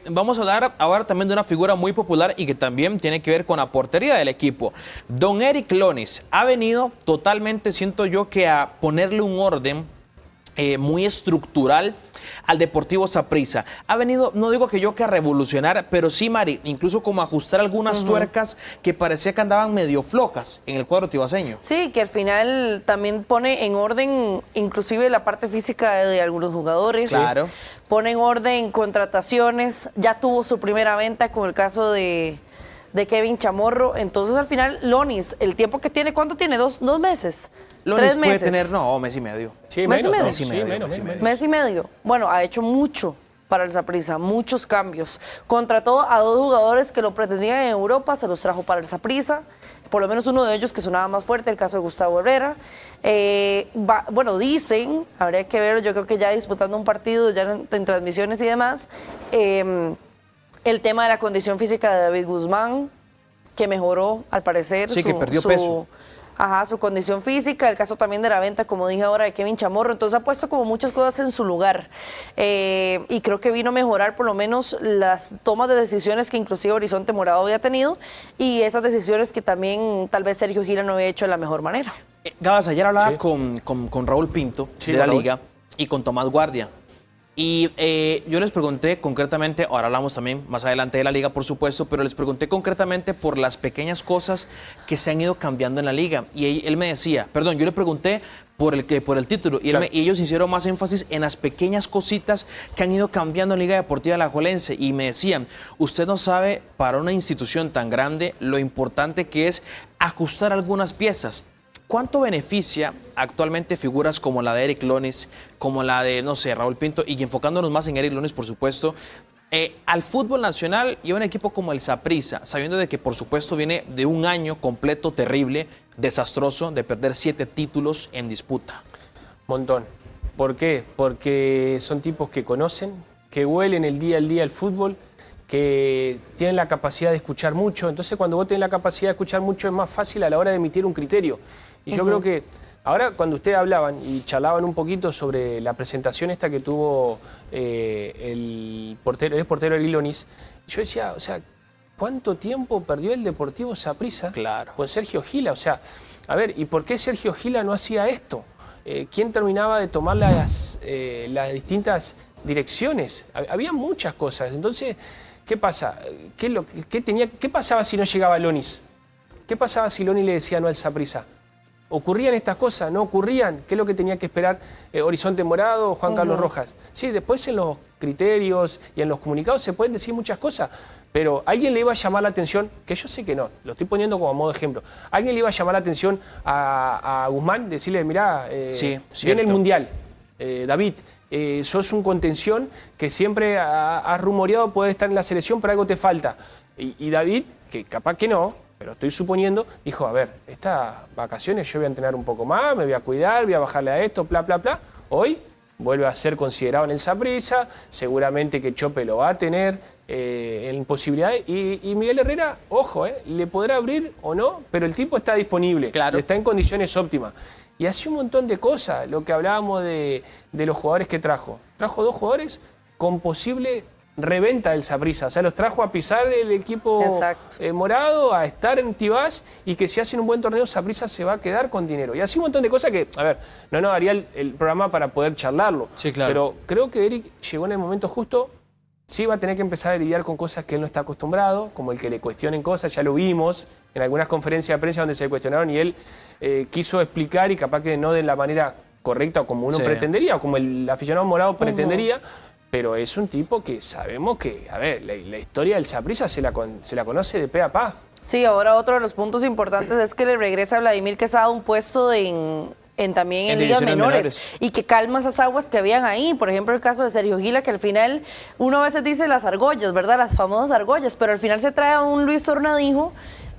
vamos a hablar ahora también de una figura muy popular y que también tiene que ver con la portería del equipo. Don Eric Lonis ha venido totalmente, siento yo, que a ponerle un orden muy estructural al Deportivo Saprissa. Ha venido, no digo que yo que a revolucionar, pero sí, Mari, incluso como a ajustar algunas tuercas que parecía que andaban medio flojas en el cuadro tibaseño. Sí, que al final también pone en orden inclusive la parte física de algunos jugadores. Claro. Pone en orden contrataciones. Ya tuvo su primera venta con el caso de Kevin Chamorro. Entonces, al final, Lonis, el tiempo que tiene, ¿cuánto tiene? ¿Dos meses? Lonis 3 meses. puede tener, no, mes y medio. Sí, ¿Mes y medio? Mes y medio. Mes y medio. Bueno, ha hecho mucho para el Saprissa, muchos cambios. Contrató a 2 jugadores que lo pretendían en Europa, se los trajo para el Saprissa. Por lo menos uno de ellos que sonaba más fuerte, el caso de Gustavo Herrera. Bueno, dicen, habría que verlo, yo creo que ya disputando un partido, ya en transmisiones y demás, el tema de la condición física de David Guzmán, que mejoró al parecer. Sí, que perdió peso. Ajá, su condición física, el caso también de la venta, como dije ahora, de Kevin Chamorro. Entonces ha puesto como muchas cosas en su lugar. Y creo que vino a mejorar por lo menos las tomas de decisiones que inclusive Horizonte Morado había tenido y esas decisiones que también tal vez Sergio Gila no había hecho de la mejor manera. Gabas, ayer hablaba Sí. con Raúl Pinto Sí, de la Raúl. Liga y con Tomás Guardia. Y yo les pregunté concretamente, ahora hablamos también más adelante de la Liga, por supuesto, pero les pregunté concretamente por las pequeñas cosas que se han ido cambiando en la Liga. Y él me decía, perdón, yo le pregunté por el título y, Claro. y ellos hicieron más énfasis en las pequeñas cositas que han ido cambiando en Liga Deportiva Alajuelense. Y me decían, usted no sabe para una institución tan grande lo importante que es ajustar algunas piezas. ¿Cuánto beneficia actualmente figuras como la de Eric Lonis, como la de, no sé, Raúl Pinto, y enfocándonos más en Eric Lonis, por supuesto, al fútbol nacional y a un equipo como el Saprissa, sabiendo de que, por supuesto, viene de un año completo, terrible, desastroso, de perder 7 títulos en disputa? Montón. ¿Por qué? Porque son tipos que conocen, que huelen el día al día el fútbol, que tienen la capacidad de escuchar mucho. Entonces, cuando vos tenés la capacidad de escuchar mucho, es más fácil a la hora de emitir un criterio. Y yo creo que ahora, cuando ustedes hablaban y charlaban un poquito sobre la presentación esta que tuvo el portero Eric Lonis, yo decía, o sea, ¿cuánto tiempo perdió el Deportivo Saprissa con Sergio Gila? O sea, a ver, ¿y por qué Sergio Gila no hacía esto? ¿Quién terminaba de tomar las distintas direcciones? Había muchas cosas. Entonces, ¿qué pasa? ¿Qué pasaba si no llegaba Lonis? ¿Qué pasaba si Lonis le decía no al Saprissa? ¿Ocurrían estas cosas? ¿No ocurrían? ¿Qué es lo que tenía que esperar Horizonte Morado o Juan Carlos Rojas? Sí, después en los criterios y en los comunicados se pueden decir muchas cosas, pero alguien le iba a llamar la atención, que yo sé que no, lo estoy poniendo como modo de ejemplo, alguien le iba a llamar la atención a Guzmán, decirle, mirá, viene el Mundial, David, sos un contención que siempre has rumoreado poder estar en la selección, pero algo te falta. Y David, que capaz que no, pero estoy suponiendo, dijo, a ver, estas vacaciones yo voy a entrenar un poco más, me voy a cuidar, voy a bajarle a esto, bla, bla, bla. Hoy vuelve a ser considerado en el Saprissa, seguramente que Chope lo va a tener en posibilidades. Y Miguel Herrera, ojo, le podrá abrir o no, pero el tipo está disponible, está en condiciones óptimas. Y hace un montón de cosas, lo que hablábamos de los jugadores que trajo. Trajo 2 jugadores con posible reventa del Saprissa, o sea, los trajo a pisar el equipo morado, a estar en Tibás, y que si hacen un buen torneo, Saprissa se va a quedar con dinero. Y así un montón de cosas que, a ver, no nos daría el programa para poder charlarlo. Sí, claro. Pero creo que Eric llegó en el momento justo. Sí va a tener que empezar a lidiar con cosas que él no está acostumbrado, como el que le cuestionen cosas, ya lo vimos en algunas conferencias de prensa donde se le cuestionaron y él quiso explicar y capaz que no de la manera correcta o como uno pretendería, o como el aficionado morado pretendería, pero es un tipo que sabemos que, a ver, la historia del Saprissa se la conoce de pe a pa. Sí, ahora otro de los puntos importantes es que le regresa a Vladimir Quesada un puesto también en ligas menores y que calma esas aguas que habían ahí. Por ejemplo, el caso de Sergio Gila, que al final uno a veces dice las argollas, ¿verdad? Las famosas argollas, pero al final se trae a un Luis Tornadijo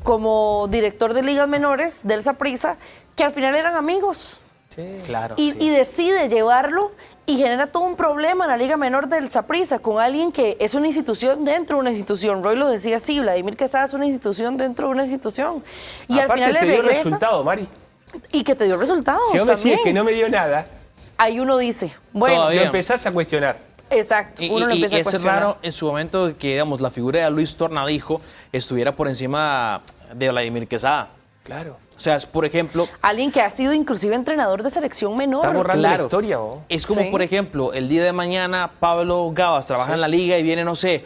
como director de ligas menores del Saprissa, que al final eran amigos. Sí, claro. Y decide llevarlo y genera todo un problema en la Liga Menor del Saprissa con alguien que es una institución dentro de una institución. Roy lo decía así, Vladimir Quesada es una institución dentro de una institución. Y aparte al final te le dio regresa. resultado, Mari. Y que te dio resultados. Si vos me decís que no me dio nada, ahí uno dice, bueno, lo empezás a cuestionar. Exacto, uno lo empieza a es cuestionar. raro en su momento que, digamos, la figura de Luis Tornadijo estuviera por encima de Vladimir Quesada. Claro. O sea, es, por ejemplo, Alguien que ha sido inclusive entrenador de selección menor. Está borrando la claro, historia, ¿o? es como, Sí. por ejemplo, el día de mañana Pablo Gavas trabaja en la liga y viene, no sé,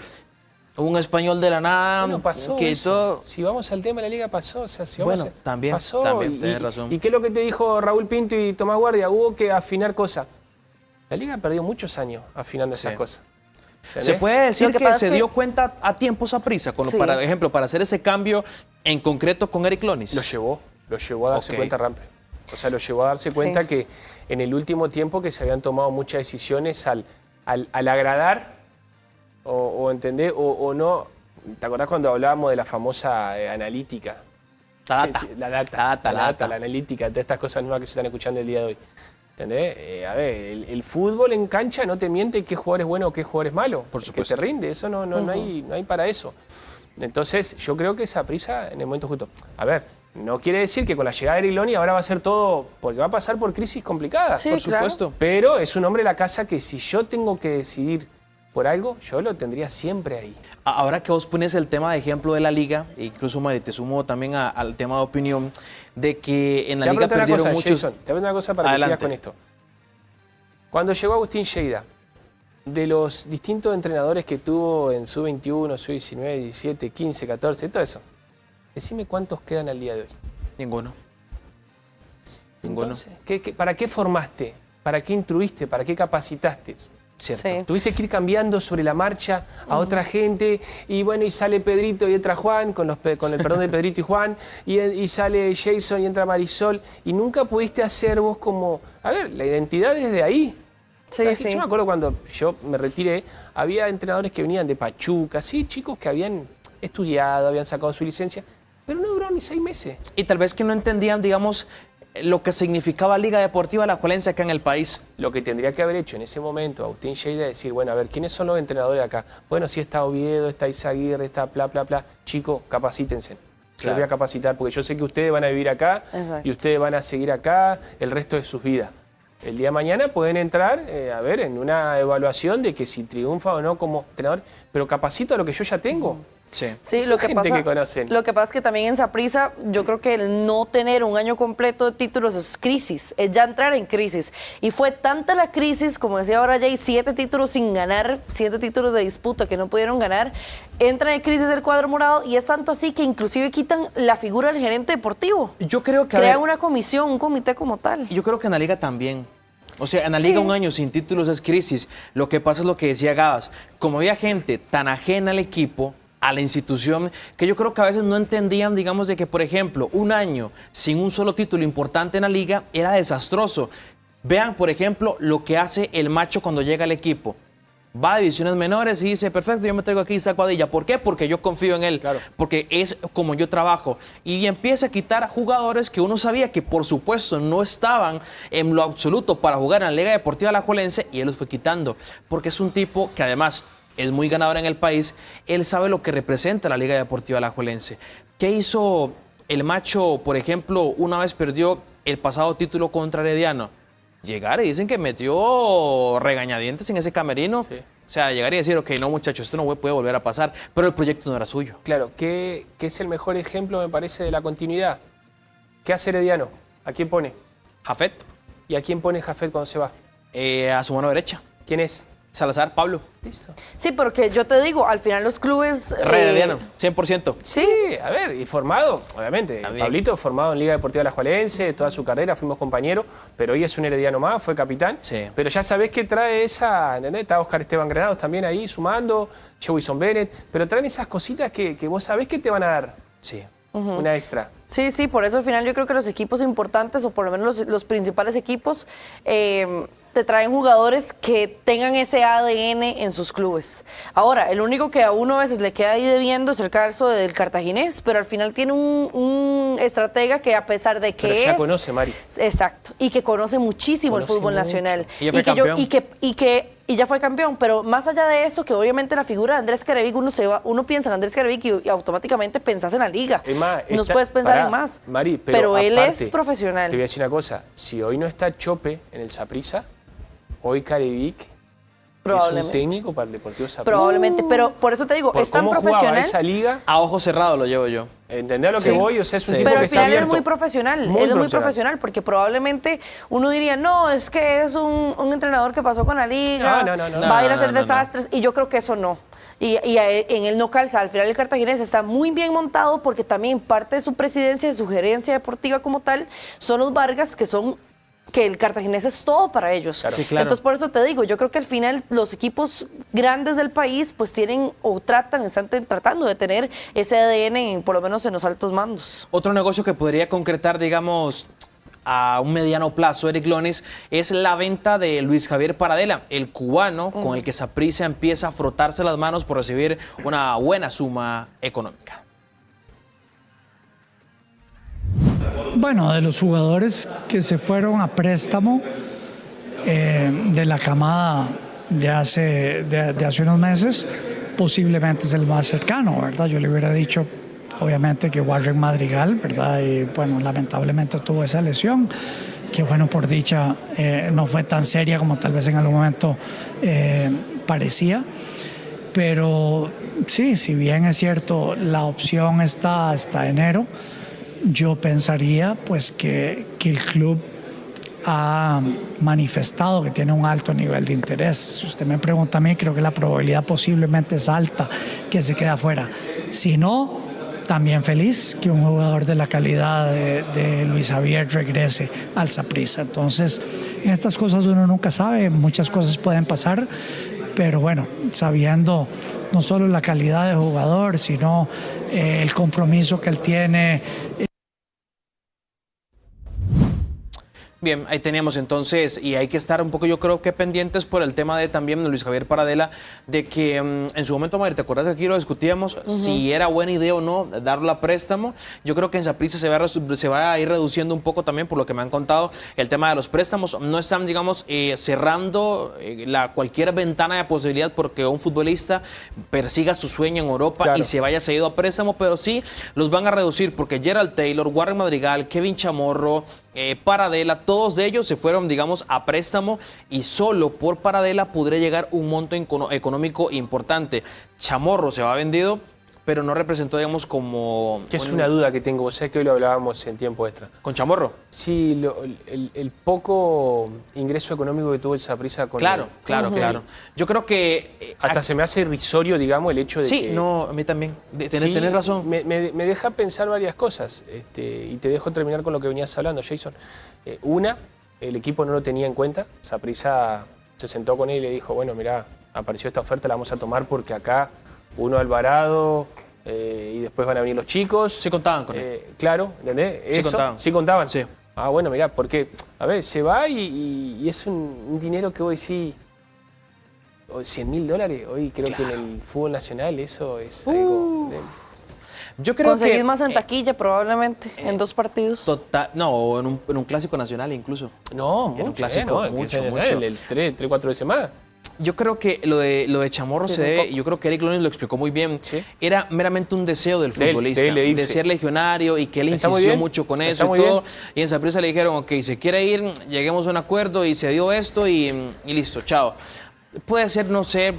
un español de la nada. Bueno, pasó que eso. todo... Si vamos al tema de la liga, pasó. O sea, si Bueno, vamos también, pasó. también, tenés razón. ¿Y qué es lo que te dijo Raúl Pinto y Tomás Guardia? Hubo que afinar cosas. La liga perdió muchos años afinando Sí. esas cosas. Se ¿Entendés? puede decir Lo que que, pasa se es que- dio cuenta a tiempo Saprissa, Sí. para ejemplo, para hacer ese cambio en concreto con Eric Lonis. Lo llevó a darse Ok. cuenta Rampe. O sea, lo llevó a darse cuenta Sí. que en el último tiempo que se habían tomado muchas decisiones al agradar o entender o no. ¿Te acordás cuando hablábamos de la famosa analítica? La data. Sí, sí, la data, La data. la analítica, de estas cosas nuevas que se están escuchando el día de hoy. ¿Entendés? A ver, el fútbol en cancha no te miente qué jugador es bueno o qué jugador es malo. Por El supuesto. que te rinde, eso no hay para eso. Entonces, yo creo que esa prisa en el momento justo. A ver, no quiere decir que con la llegada de Eric Loni ahora va a ser todo, porque va a pasar por crisis complicadas. Sí, Por claro. supuesto. Pero es un hombre de la casa que si yo tengo que decidir por algo, yo lo tendría siempre ahí. Ahora que vos pones el tema de ejemplo de la liga, e incluso Mari, te sumo también al tema de opinión, de que en la Te voy a liga preguntar una perdieron cosa, muchos... Jason, te voy a preguntar una cosa para que Adelante. sigas con esto. Cuando llegó Agustín Lleida, de los distintos entrenadores que tuvo en Sub-21, Sub-19, 17, 15, 14, todo eso, decime cuántos quedan al día de hoy. Ninguno. Ninguno. Entonces, para qué formaste? ¿Para qué instruiste? ¿Para qué capacitaste? Cierto. Sí. Tuviste que ir cambiando sobre la marcha a otra gente y bueno, y sale Pedrito y entra Juan, con el perdón de Pedrito y Juan, y sale Jason y entra Marisol, y nunca pudiste hacer vos como, a ver, la identidad es de ahí. Sí, ¿Sabes? sí. Yo me acuerdo cuando yo me retiré, había entrenadores que venían de Pachuca, sí, chicos que habían estudiado, habían sacado su licencia, pero no duró ni 6 meses. Y tal vez que no entendían, digamos, lo que significaba Liga Deportiva Alajuelense acá en el país. Lo que tendría que haber hecho en ese momento Agustín Lleida es decir, bueno, a ver, ¿quiénes son los entrenadores de acá? Bueno, sí está Oviedo, está Izaguirre, está bla. Chicos, capacítense. Yo Claro. los voy a capacitar porque yo sé que ustedes van a vivir acá Exacto. y ustedes van a seguir acá el resto de sus vidas. El día de mañana pueden entrar, a ver, en una evaluación de que si triunfa o no como entrenador, pero capacito a lo que yo ya tengo. Sí. Sí, Son lo que gente pasa, que conocen. lo que pasa es que también en Saprissa yo creo que el no tener un año completo de títulos es crisis, es ya entrar en crisis. Y fue tanta la crisis, como decía ahora Jay, 7 títulos sin ganar, 7 títulos de disputa que no pudieron ganar, entra en crisis el cuadro morado y es tanto así que inclusive quitan la figura del gerente deportivo. Yo creo que... a Crean ver, una comisión, un comité como tal. yo creo que en la liga también. O sea, en la Sí. liga un año sin títulos es crisis. Lo que pasa es lo que decía Gabas. Como había gente tan ajena al equipo, a la institución, que yo creo que a veces no entendían, digamos, de que, por ejemplo, un año sin un solo título importante en la liga era desastroso. Vean, por ejemplo, lo que hace el macho cuando llega al equipo. Va a divisiones menores y dice, perfecto, yo me traigo aquí a Isaac Padilla. ¿Por qué? Porque yo confío en él. Claro. Porque es como yo trabajo. Y empieza a quitar a jugadores que uno sabía que, por supuesto, no estaban en lo absoluto para jugar en la Liga Deportiva Alajuelense y él los fue quitando. Porque es un tipo que además es muy ganador en el país. Él sabe lo que representa la Liga Deportiva Alajuelense. ¿Qué hizo el macho, por ejemplo, una vez perdió el pasado título contra Herediano? Llegar y dicen que metió regañadientes en ese camerino. Sí. O sea, llegar y decir, ok, no muchachos, esto no puede volver a pasar, pero el proyecto no era suyo. Claro, ¿qué es el mejor ejemplo, me parece, de la continuidad? ¿Qué hace Herediano? ¿A quién pone? Jafet, ¿Y a quién pone Jafet cuando se va? a su mano derecha. ¿Quién es? Salazar, Pablo. Listo. Sí, porque yo te digo, al final los clubes... Herediano, 100%. Sí, A ver, y formado, obviamente. También. Pablito, formado en Liga Deportiva Alajuelense, toda su carrera, fuimos compañeros, pero hoy es un herediano más, fue capitán. Sí. Pero ya sabés que trae esa, ¿entendés? Está Oscar Esteban Granados también ahí sumando, Jewison Bennett, pero traen esas cositas que vos sabés que te van a dar Sí. una extra. sí, sí, por eso al final yo creo que los equipos importantes, o por lo menos los principales equipos, te traen jugadores que tengan ese ADN en sus clubes. Ahora, el único que a uno a veces le queda ahí debiendo es el caso del Cartaginés, pero al final tiene un estratega que a pesar de que Pero ya es... conoce, Mari. Exacto, y que conoce muchísimo Conoce el fútbol mucho. nacional. Y ya fue que campeón. y ya fue campeón, pero más allá de eso, que obviamente la figura de Andrés Carevic, uno piensa en Andrés Carevic y automáticamente pensás en la liga. Es más, no está- puedes pensar pará, en más. Mari, pero él aparte, es profesional. Te voy a decir una cosa, si hoy no está Chope en el Saprissa, hoy Carevic Probablemente. un técnico para el Deportivo Saprissa. Probablemente, pero por eso te digo, Por es tan cómo jugaba profesional. esa liga, A ojo cerrado lo llevo yo. ¿entendés a lo que Sí. voy? O sea, es un Sí. tipo Pero que al está final es abierto. muy profesional, Muy él es muy profesional. profesional, porque probablemente uno diría, no, es que es un entrenador que pasó con la liga, No. va a ir a No, hacer no, no. desastres, y yo creo que eso no. En él no calza, al final el cartaginés está muy bien montado porque también parte de su presidencia, de su gerencia deportiva como tal, son los Vargas, que el cartaginés es todo para ellos. Claro. Sí, claro. Entonces, por eso te digo, yo creo que al final los equipos grandes del país pues tienen o están tratando de tener ese ADN, por lo menos en los altos mandos. Otro negocio que podría concretar, digamos, a un mediano plazo, Eric Lones, es la venta de Luis Javier Paradela, el cubano con el que Saprissa empieza a frotarse las manos por recibir una buena suma económica. Bueno, de los jugadores que se fueron a préstamo de la camada de hace unos meses, posiblemente es el más cercano, ¿verdad? Yo le hubiera dicho, obviamente, que Warren Madrigal, ¿verdad? Y bueno, lamentablemente tuvo esa lesión, que bueno, por dicha no fue tan seria como tal vez en algún momento parecía. Pero sí, si bien es cierto, la opción está hasta enero, yo pensaría pues que el club ha manifestado que tiene un alto nivel de interés. Si usted me pregunta a mí, creo que la probabilidad posiblemente es alta que se quede afuera. Si no, también feliz que un jugador de la calidad de Luis Javier regrese al Saprissa. Entonces, en estas cosas uno nunca sabe, muchas cosas pueden pasar, pero bueno, sabiendo no solo la calidad de jugador, sino el compromiso que él tiene. Bien, ahí teníamos entonces, y hay que estar un poco, yo creo que pendientes por el tema de también de Luis Javier Paradela, de que en su momento, Madre, ¿te acuerdas que aquí lo discutíamos? Si era buena idea o no darlo a préstamo. Yo creo que en Saprissa se va a ir reduciendo un poco también, por lo que me han contado, el tema de los préstamos. No están, digamos, cerrando cualquier ventana de posibilidad porque un futbolista persiga su sueño en Europa Claro. y se vaya cedido a préstamo, pero sí los van a reducir porque Gerald Taylor, Warren Madrigal, Kevin Chamorro, Paradela, todos ellos se fueron, digamos, a préstamo y solo por Paradela podría llegar un monto económico importante. Chamorro se va vendido, pero no representó, digamos, como... Que es una duda que tengo, vos sabés que hoy lo hablábamos en tiempo extra. ¿Con Chamorro? Sí, el poco ingreso económico que tuvo el Saprissa con Claro, él. claro. Yo creo que... Hasta se me hace irrisorio, digamos, el hecho de sí, que... no, a mí también. Sí, Tenés razón. Me deja pensar varias cosas y te dejo terminar con lo que venías hablando, Jason. Una, el equipo no lo tenía en cuenta. Saprissa se sentó con él y le dijo, bueno, mirá, apareció esta oferta, la vamos a tomar porque acá uno Alvarado y después van a venir los chicos. Sí contaban con él. Claro, ¿entendés? Sí Eso, contaban. Sí contaban. Sí. Ah, bueno, mirá, porque, a ver, se va y es un dinero que vos decís, $100.000, hoy creo que en el fútbol nacional eso es algo... Yo creo Conseguís que... más en taquilla probablemente en 2 partidos. Total, no, en un clásico nacional incluso. No, Era un mucho, clásico, ¿no? mucho. El 3, 4 veces más. Yo creo que lo de Chamorro Sí, se un debe, poco. yo creo que Eric Lones lo explicó muy bien, Sí. era meramente un deseo del De él, futbolista, de él de irse. de ser legionario y que él Está muy insistió bien, mucho con está eso y muy todo. bien. Y en Saprissa le dijeron, ok, se quiere ir, lleguemos a un acuerdo y se dio esto y listo, chao. Puede ser, no sé,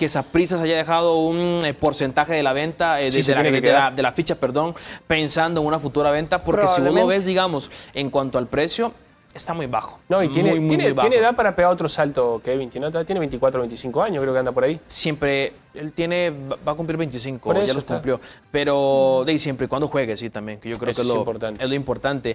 que Saprissa se haya dejado un porcentaje de la venta, Sí, se tiene que quedar. de la ficha, perdón, pensando en una futura venta, porque si vos lo Probablemente. ves, digamos, en cuanto al precio, está muy bajo. No, y tiene, muy bajo. tiene edad para pegar otro salto, Kevin. Tiene 24 o 25 años, creo que anda por ahí. Siempre, él va a cumplir 25, Por ya eso los está. cumplió. Pero de ahí siempre y cuando juegue, sí, también, que yo creo Eso que es importante. es lo importante.